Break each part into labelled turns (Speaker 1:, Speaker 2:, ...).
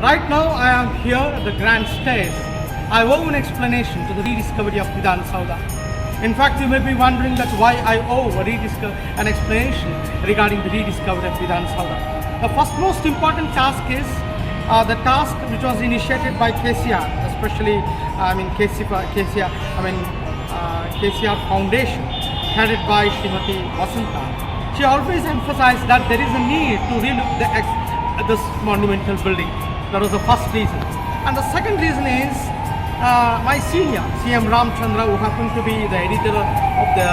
Speaker 1: Right now I am here at the grand stairs. I owe an explanation to the rediscovery of Vidhan Soudha. In fact, you may be wondering that why I owe an explanation regarding the rediscovery of Vidhan Soudha. The first most important task is the task which was initiated by KCR, especially KCR Foundation, headed by Srimati Vasanta. She always emphasized that there is a need to relook this monumental building. That was the first reason. And the second reason is my senior, CM Ramchandra, who happened to be the editor of the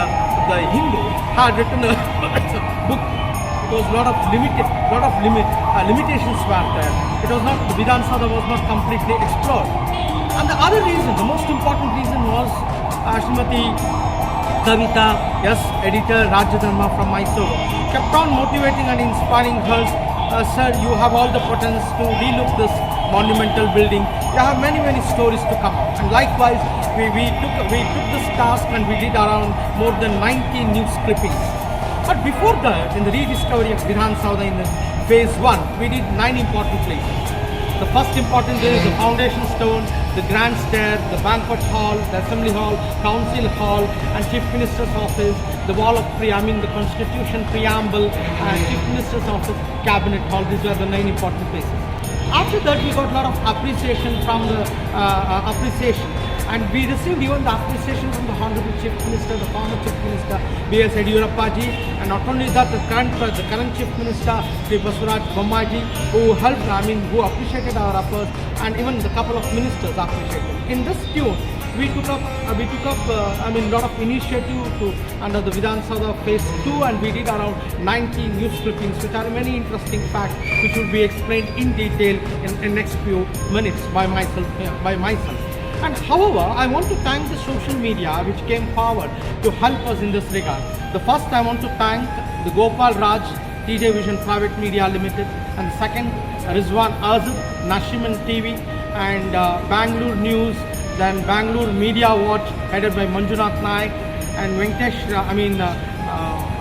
Speaker 1: Hindu, had written a book. It was a lot of limitations were there. It was not, the Vidhan Soudha was not completely explored. And the other reason, the most important reason was Srimati Kavita, yes, editor Rajya Dharma from Mysore, kept on motivating and inspiring her. Sir, you have all the potential to relook this monumental building. You have many stories to come up. And likewise, we took this task and we did around more than 90 news clippings. But before that, in the rediscovery of Vidhan Soudha in the phase 1, we did 9 important places. The first important is the foundation stone, the grand stair, the banquet hall, the assembly hall, council hall, and chief minister's office, the wall of the constitution preamble, and chief minister's office, cabinet hall. These were the 9 important places. After that, we got a lot of appreciation from the and we received even the appreciation from the Honorable Chief Minister, the former Chief Minister, B.S. Yediyurappa ji, and not only that, the current Chief Minister, Sri Basuraj Bommaji, who helped, who appreciated our efforts, and even the couple of ministers appreciated. In this tune, we took up a lot of initiative under the Vidhan Soudha phase 2, and we did around 90 news clippings, which are many interesting facts, which will be explained in detail in next few minutes by myself. And however, I want to thank the social media which came forward to help us in this regard. The first, I want to thank the Gopal Raj TJ Vision Private Media Limited, and the second, Rizwan Azad, Nasheman TV, and Bangalore News, then Bangalore Media Watch, headed by Manjunath Naik, and Venkatesh,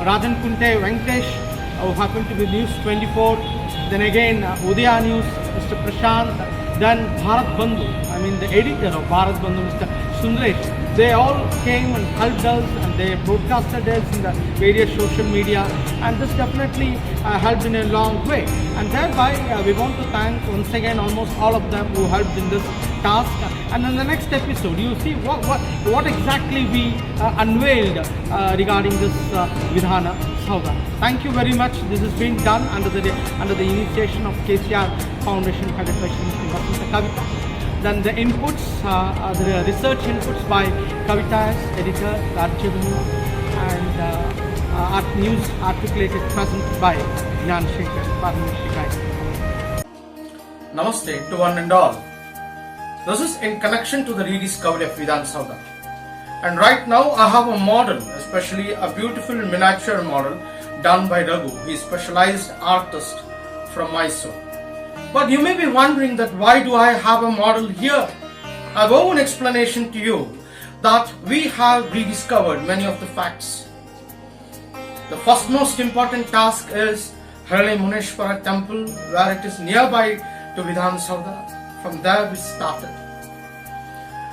Speaker 1: Rajan Kunte Venkatesh, who happened to be News 24, then again Udaya News, Mr. Prashant, then Bharat Bandhu, the editor of Bharat Bandhu, Mr. Sundaresh. They all came and helped us, and they broadcasted us in the various social media, and this definitely helped in a long way. And thereby, we want to thank once again almost all of them who helped in this task. And in the next episode, you see what exactly we unveiled regarding this Vidhan Soudha. Thank you very much. This has been done under the initiation of KCR Foundation, headed by Srimati Vasanta Kavita. Then the inputs, the research inputs by Kavita's editor, Rajya Dharma, and news articulated present by Vidhan Soudha. Namaste to one and all. This is in connection to the rediscovery of Vidhan Soudha. And right now I have a model, especially a beautiful miniature model done by Raghu. He is a specialized artist from Mysore. But you may be wondering that why do I have a model here? I owe an explanation to you that we have rediscovered many of the facts. The first most important task is Harale Muneshwara temple, where it is nearby to Vidhan Soudha. From there we started.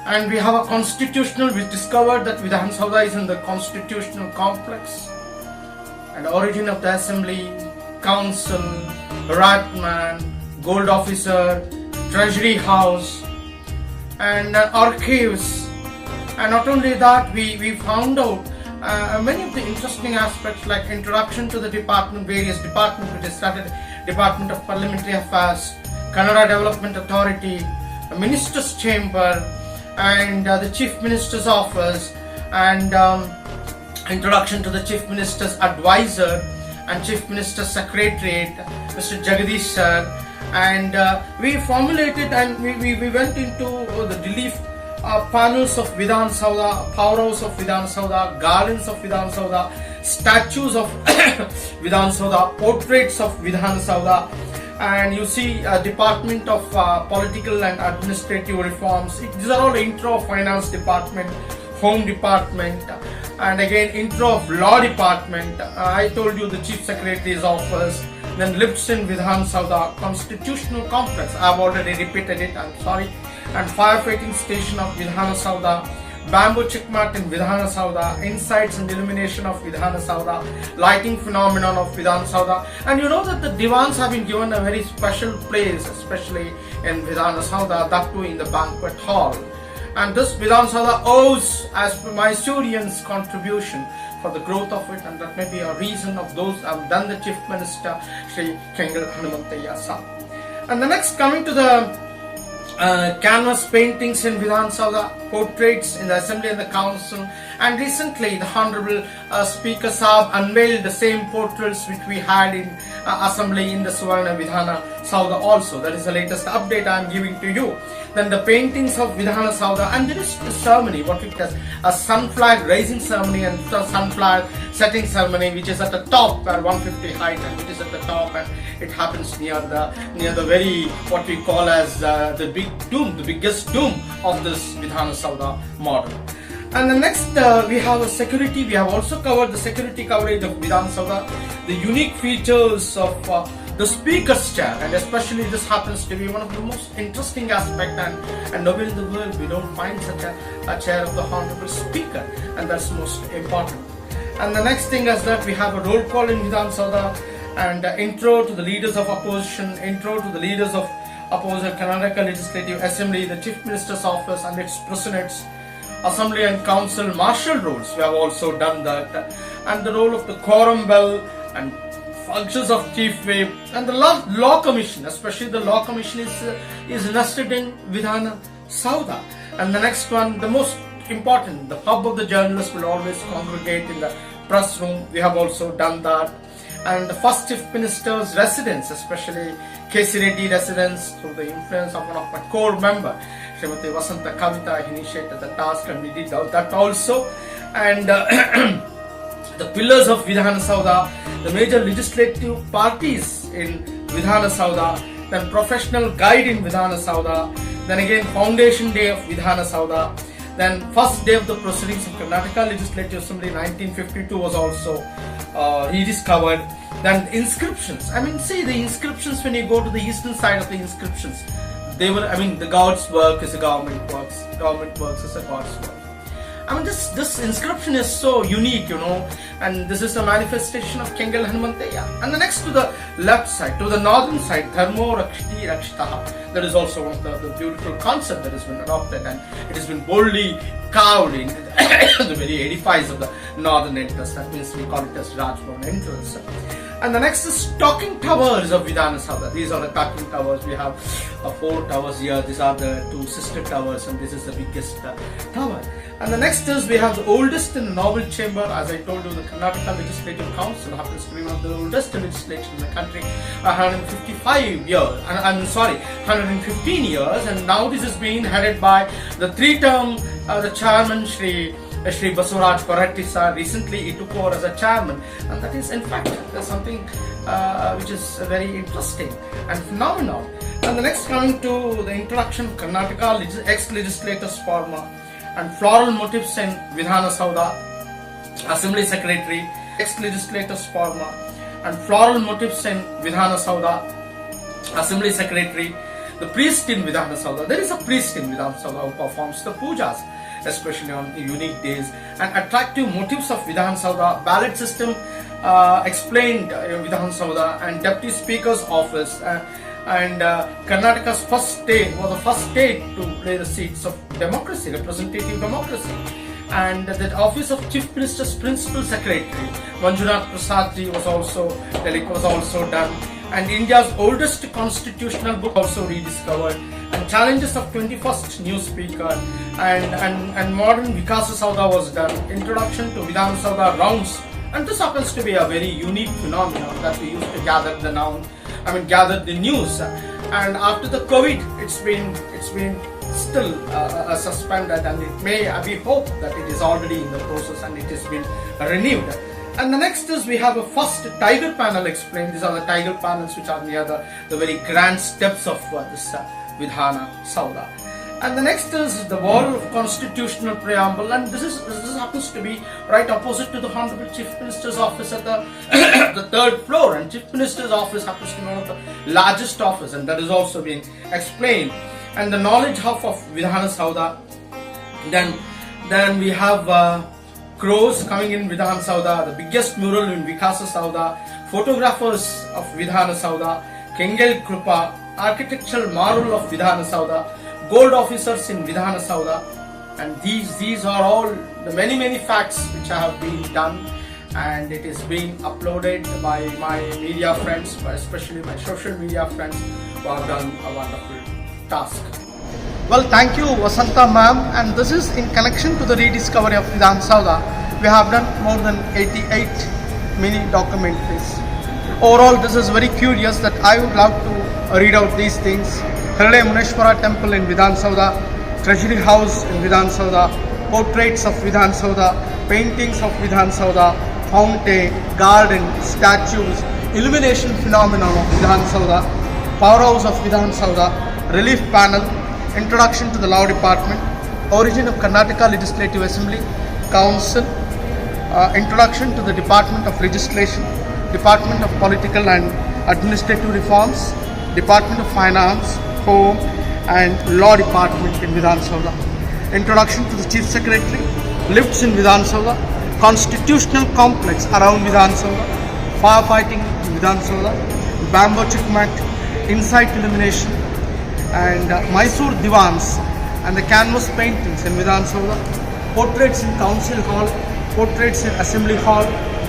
Speaker 1: And we have a constitutional, we discovered that Vidhan Soudha is in the constitutional complex. And the origin of the assembly, council, Ratman, gold officer, treasury house, and archives. And not only that, we found out many of the interesting aspects like introduction to the department, various departments. We started Department of Parliamentary Affairs, Kannada Development Authority, the Minister's Chamber, and the Chief Minister's Office, and introduction to the Chief Minister's Advisor and Chief Minister's Secretariat, Mr. Jagadish Sir. And we formulated and we went into the relief panels of Vidhan Soudha, powerhouse of Vidhan Soudha, gardens of Vidhan Soudha, statues of Vidhan Soudha, portraits of Vidhan Soudha, and you see Department of Political and Administrative Reforms. These are all intro of Finance Department, Home Department, and again intro of Law Department. I told you the Chief Secretary's Office, then lifts in Vidhan Soudha Constitutional Complex. I have already repeated it, I'm sorry. And firefighting station of Vidhan Soudha, bamboo chickmat in Vidhan Soudha, insights and illumination of Vidhan Soudha, lighting phenomenon of Vidhan Soudha. And you know that the divans have been given a very special place, especially in Vidhan Soudha, that too in the banquet hall. And this Vidhan Soudha owes, as per my students' contribution for the growth of it, and that may be a reason of those have done the Chief Minister, Sri Kengal Hanumantayya Sir. And the next, coming to the canvas paintings in Vidhan Soudha, portraits in the Assembly and the Council, and recently the Honorable Speaker Saab unveiled the same portraits which we had in Assembly in the Suvarna Vidhana Soudha also. That is the latest update I am giving to you. Then the paintings of Vidhana Soudha, and there is the ceremony, what we call a sun flag raising ceremony and sun flag setting ceremony, which is at the top, 150 height, and which is at the top, and it happens near the very, what we call as the big dome, the biggest dome of this Vidhana Soudha model. And the next, we have a security. We have also covered the security coverage of Vidhan Soudha, the unique features of the speaker's chair, and especially this happens to be one of the most interesting aspect, and nowhere in the world we don't find such a chair of the Honorable Speaker, and that's most important. And the next thing is that we have a roll call in Vidhan Soudha, and intro to the leaders of opposition, intro to the leaders of opposition, Karnataka Legislative Assembly, the Chief Minister's office and its presidents, Assembly and Council martial rules. We have also done that, and the role of the quorum bell and functions of Chief Whip, and the law commission, especially the law commission is nested in Vidhana Soudha. And the next one, the most important, the hub of the journalists will always congregate in the press room. We have also done that. And the first Chief Minister's residence, especially K.C. Reddy residence, through the influence of one of my core member, Srimati Vasanta Kavita, initiated the task, and we did that also. And the pillars of Vidhana Soudha, the major legislative parties in Vidhana Soudha, then professional guide in Vidhana Soudha, then again foundation day of Vidhana Soudha, then first day of the proceedings of Karnataka Legislative Assembly 1952 was also rediscovered. Then inscriptions, I mean, see the inscriptions, when you go to the eastern side of the inscriptions, they were, I mean, the God's work is a government works is a God's work. I mean, this inscription is so unique, you know, and this is a manifestation of Kengal Hanumantayya. And the next, to the left side, to the northern side, Dharmo Rakshiti Rakshitaha. That is also one of the beautiful concept that has been adopted, and it has been boldly carved in the very edifice of the northern entrance. That means we call it as Rajbhavan entrance. And the next is talking towers of Vidhana Soudha. These are the talking towers. We have 4 towers here. These are the 2 sister towers, and this is the biggest tower. And the next is, we have the oldest and noble chamber. As I told you, the Karnataka Legislative Council happens to be one of the oldest legislation in the country, 155 years. I'm sorry, 115 years. And now this is being headed by the 3-term the chairman, Shri Basuraj Koratti sir. Recently he took over as a chairman, and that is in fact something which is very interesting and phenomenal. And the next, coming to the introduction of Karnataka ex-legislators former and floral motifs in Vidhana Soudha, Assembly Secretary, ex-legislators former and floral motifs in Vidhana Soudha, Assembly Secretary, the priest in Vidhana Soudha. There is a priest in Vidhana Soudha who performs the pujas, especially on unique days, and attractive motifs of Vidhan Soudha, ballot system explained in Vidhan Soudha, and Deputy Speaker's office, and Karnataka's first state was the first state to play the seats of democracy, representative democracy. And the office of Chief Minister's Principal Secretary, Manjunath Prasadji, was also done. And India's oldest constitutional book also rediscovered, and challenges of 21st new speaker, and modern Vikasa Soudha was done. Introduction to Vidhana Soudha rounds, and this happens to be a very unique phenomenon that we used to gather the news. And after the COVID, it's been still suspended, and we hope that it is already in the process and it has been renewed. And the next is, we have a first tiger panel explained. These are the tiger panels which are near the very grand steps of this Vidhana Soudha. And the next is the wall of constitutional preamble, and this happens to be right opposite to the Honorable Chief Minister's office at the the third floor, and Chief Minister's office happens to be one of the largest office, and that is also being explained. And the knowledge hub of Vidhan Soudha. Then we have crows coming in Vidhan Soudha, the biggest mural in Vikasa Soudha, photographers of Vidhan Soudha, Kengel Krupa, architectural marvel of Vidhan Soudha, gold officers in Vidhan Soudha, and these are all the many facts which have been done, and it is being uploaded by my media friends, especially my social media friends, who have done a wonderful task. Well, thank you Vasanta ma'am, and this is in connection to the rediscovery of Vidhan Soudha. We have done more than 88 mini documentaries. Overall, this is very curious that I would love to read out these things. Hriday Muneshwara Temple in Vidhan Soudha, Treasury House in Vidhan Soudha, portraits of Vidhan Soudha, paintings of Vidhan Soudha, fountain, garden, statues, illumination phenomenon of Vidhan Soudha, powerhouse of Vidhan Soudha, relief panel, introduction to the law department, origin of Karnataka Legislative Assembly, Council, introduction to the Department of Legislation, Department of Political and Administrative Reforms, Department of Finance, Home and Law Department in Vidhan Soudha, introduction to the Chief Secretary, lifts in Vidhan Soudha, constitutional complex around Vidhan Soudha, firefighting in Vidhan Soudha, bamboo chickmat, inside illumination, and Mysore Divans and the canvas paintings in Vidhan Soudha, portraits in Council Hall, portraits in Assembly Hall,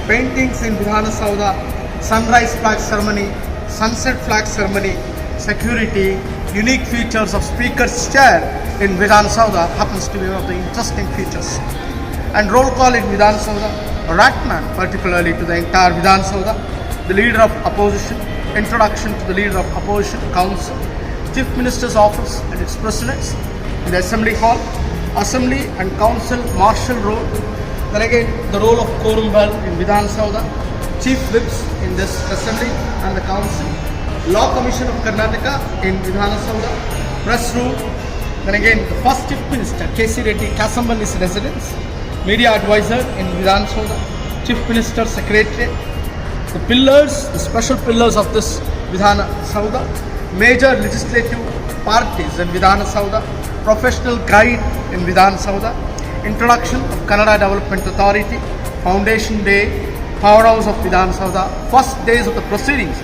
Speaker 1: paintings in Vidhan Soudha, sunrise flag ceremony, sunset flag ceremony, security, unique features of Speaker's chair in Vidhan Soudha happens to be one of the interesting features. And roll call in Vidhan Soudha, Ratman particularly to the entire Vidhan Soudha, the leader of opposition, introduction to the leader of opposition, council, Chief Minister's office and its presidents, in the Assembly Hall, Assembly and Council martial role, then again the role of quorum bell in Vidhan Soudha, Chief Whips in this Assembly and the Council, Law Commission of Karnataka in Vidhan Soudha, press room, then again the first Chief Minister K.C. Reddy Kasambali's residence, media advisor in Vidhan Soudha, Chief Minister Secretariat, the pillars, the special pillars of this Vidhan Soudha, major legislative parties in Vidhan Soudha, professional guide in Vidhan Soudha, introduction of Kannada Development Authority, Foundation Day, powerhouse of Vidhan Soudha, first days of the proceedings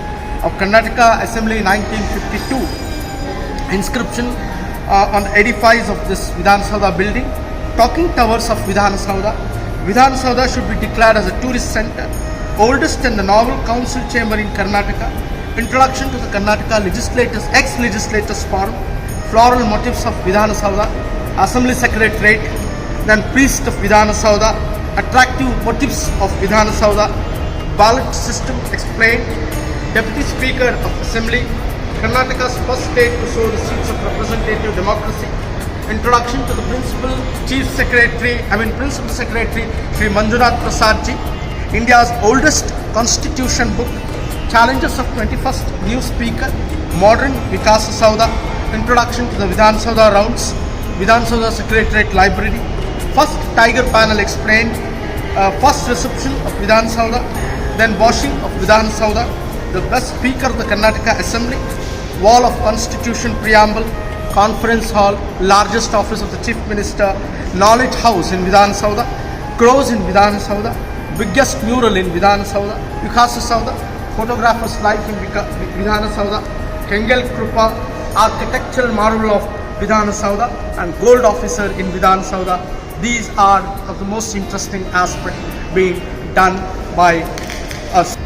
Speaker 1: of Karnataka Assembly 1952, inscription on edifice of this Vidhan Soudha building, talking towers of Vidhan Soudha. Vidhan Soudha should be declared as a tourist center, oldest and the novel council chamber in Karnataka, introduction to the Karnataka legislators, ex-legislators forum, floral motifs of Vidhan Soudha, Assembly Secretariat, then priest of Vidhan Soudha, attractive motifs of Vidhan Soudha, ballot system explained, Deputy Speaker of Assembly, Karnataka's first state to show the seats of representative democracy, introduction to the Principal Secretary Sri Manjunath Prasadji, India's oldest constitution book, challenges of 21st new speaker, modern Vikasa Soudha, introduction to the Vidhan Soudha rounds, Vidhan Soudha Secretariat Library, first tiger panel explained, first reception of Vidhan Soudha, then washing of Vidhan Soudha, the best speaker of the Karnataka Assembly, wall of constitution preamble, conference hall, largest office of the Chief Minister, knowledge house in Vidhan Soudha, crows in Vidhan Soudha, biggest mural in Vidhan Soudha, Vikasa Soudha, photographer's life in Vidhan Soudha, Kengel Krupa, architectural marvel of Vidhan Soudha, and gold officer in Vidhan Soudha. These are of the most interesting aspect being done by us.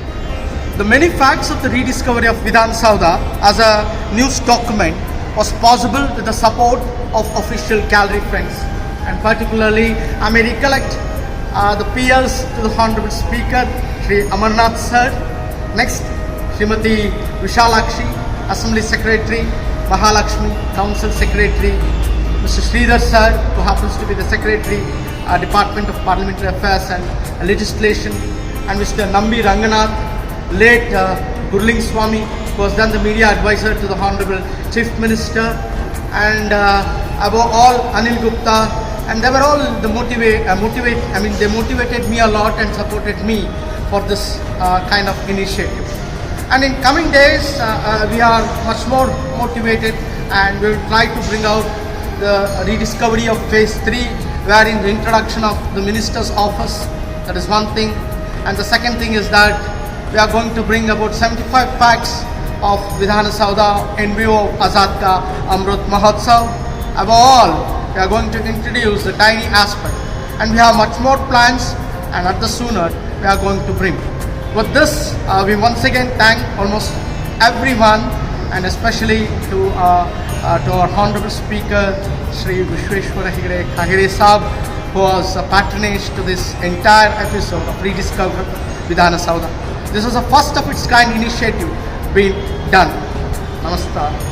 Speaker 1: The many facts of the rediscovery of Vidhan Soudha as a news document was possible with the support of official gallery friends, and particularly I may recollect the peers to the Honorable Speaker Sri Amarnath Sir, next Srimati Vishalakshi, Assembly Secretary, Mahalakshmi, Council Secretary, Mr. Sridhar Sir, who happens to be the Secretary, Department of Parliamentary Affairs and Legislation, and Mr. Nambi Ranganath, late Gurling Swami, who has done the media advisor to the Honorable Chief Minister, and above all Anil Gupta, and they were all they motivated me a lot and supported me for this kind of initiative. And in coming days, we are much more motivated, and we will try to bring out the rediscovery of phase 3, wherein the introduction of the minister's office, that is one thing. And the second thing is that we are going to bring about 75 packs of Vidhan Soudha in view of Azad Ka Amrut Mahotsav. Above all, we are going to introduce the tiny aspect, and we have much more plans, and at the sooner we are going to bring. With this, we once again thank almost everyone, and especially to our Honorable Speaker, Shri Vishweshwara Kagere Saab, who was a patronage to this entire episode of Rediscovery Vidhan Soudha. This was a first of its kind initiative being done. Namaskar.